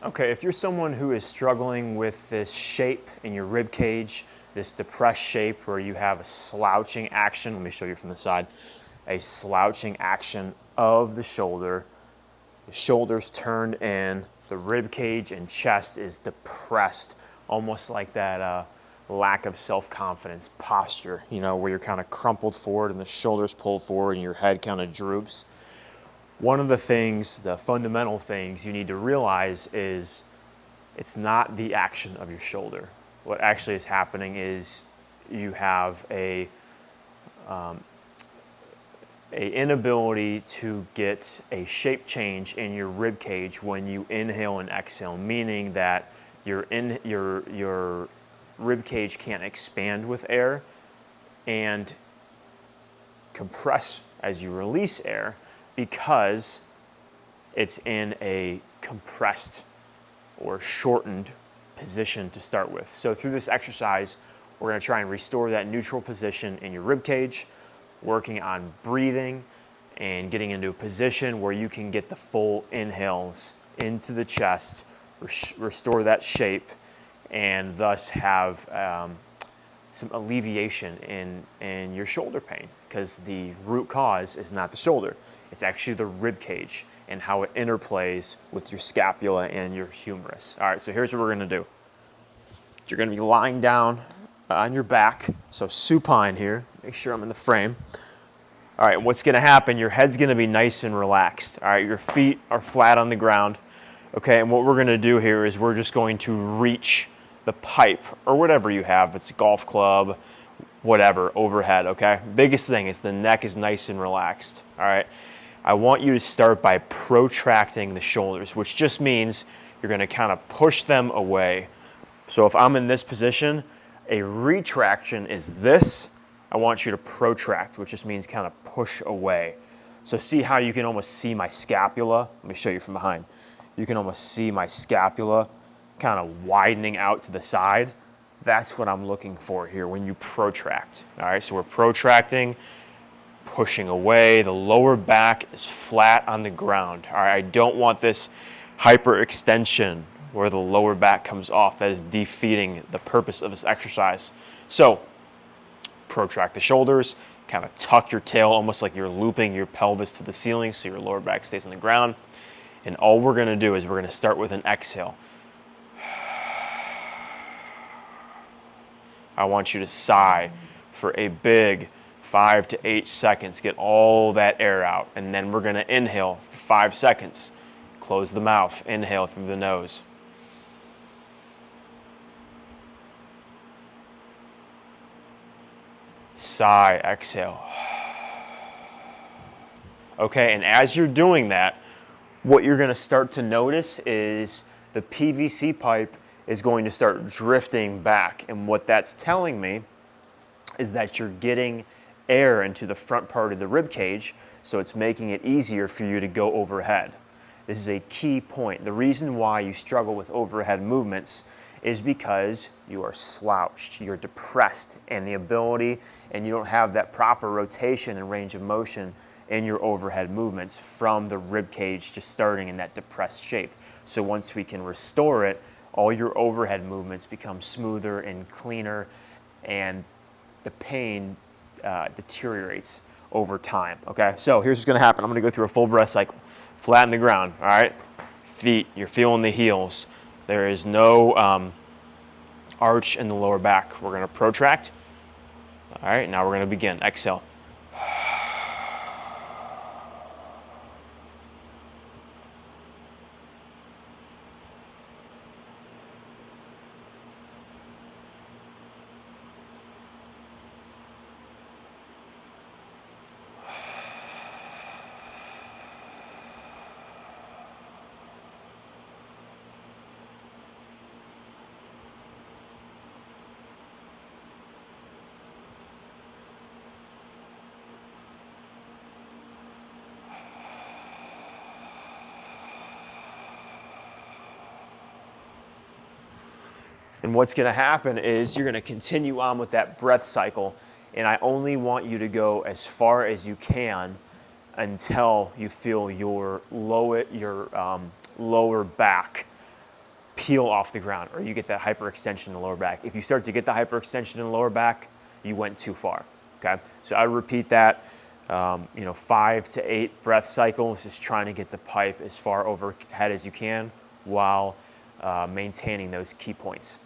Okay, if you're someone who is struggling with this shape in your rib cage, this depressed shape where you have a slouching action, let me show you from the side, a slouching action of the shoulders turned in, the rib cage and chest is depressed, almost like that lack of self-confidence posture, you know, where you're kind of crumpled forward and the shoulders pulled forward and your head kind of droops. One of the things, the fundamental things you need to realize is it's not the action of your shoulder. What actually is happening is you have a inability to get a shape change in your rib cage when you inhale and exhale, meaning that your rib cage can't expand with air and compress as you release air because it's in a compressed or shortened position to start with. So through this exercise, we're going to try and restore that neutral position in your rib cage, working on breathing and getting into a position where you can get the full inhales into the chest, restore that shape, and thus have some alleviation in your shoulder pain, because the root cause is not the shoulder. It's actually the rib cage and how it interplays with your scapula and your humerus. All right, so here's what we're gonna do. You're gonna be lying down on your back, so supine here. Make sure I'm in the frame. All right, what's gonna happen, your head's gonna be nice and relaxed. All right, your feet are flat on the ground. Okay, and what we're gonna do here is we're just going to reach the pipe or whatever you have. It's a golf club, whatever, overhead, okay? Biggest thing is the neck is nice and relaxed, all right? I want you to start by protracting the shoulders, which just means you're gonna kind of push them away. So if I'm in this position, a retraction is this. I want you to protract, which just means kind of push away. So see how you can almost see my scapula? Let me show you from behind. You can almost see my scapula kind of widening out to the side. That's what I'm looking for here when you protract. All right, so we're protracting, pushing away. The lower back is flat on the ground. All right, I don't want this hyperextension where the lower back comes off. That is defeating the purpose of this exercise. So protract the shoulders, kind of tuck your tail almost like you're looping your pelvis to the ceiling so your lower back stays on the ground. And all we're gonna do is we're gonna start with an exhale. I want you to sigh for a big 5 to 8 seconds. Get all that air out. And then we're gonna inhale for 5 seconds. Close the mouth, inhale through the nose. Sigh, exhale. Okay, and as you're doing that, what you're gonna start to notice is the PVC pipe is going to start drifting back. And what that's telling me is that you're getting air into the front part of the rib cage, so it's making it easier for you to go overhead. This is a key point. The reason why you struggle with overhead movements is because you are slouched, you're depressed, and the ability, and you don't have that proper rotation and range of motion in your overhead movements from the rib cage just starting in that depressed shape. So once we can restore it, all your overhead movements become smoother and cleaner, and the pain deteriorates over time, okay? So here's what's gonna happen. I'm gonna go through a full breath cycle. Flatten the ground, all right? Feet, you're feeling the heels. There is no arch in the lower back. We're gonna protract. All right, now we're gonna begin. Exhale. And what's gonna happen is you're gonna continue on with that breath cycle, and I only want you to go as far as you can until you feel your lower back peel off the ground, or you get that hyperextension in the lower back. If you start to get the hyperextension in the lower back, you went too far, okay? So I would repeat that, 5 to 8 breath cycles, just trying to get the pipe as far overhead as you can while maintaining those key points.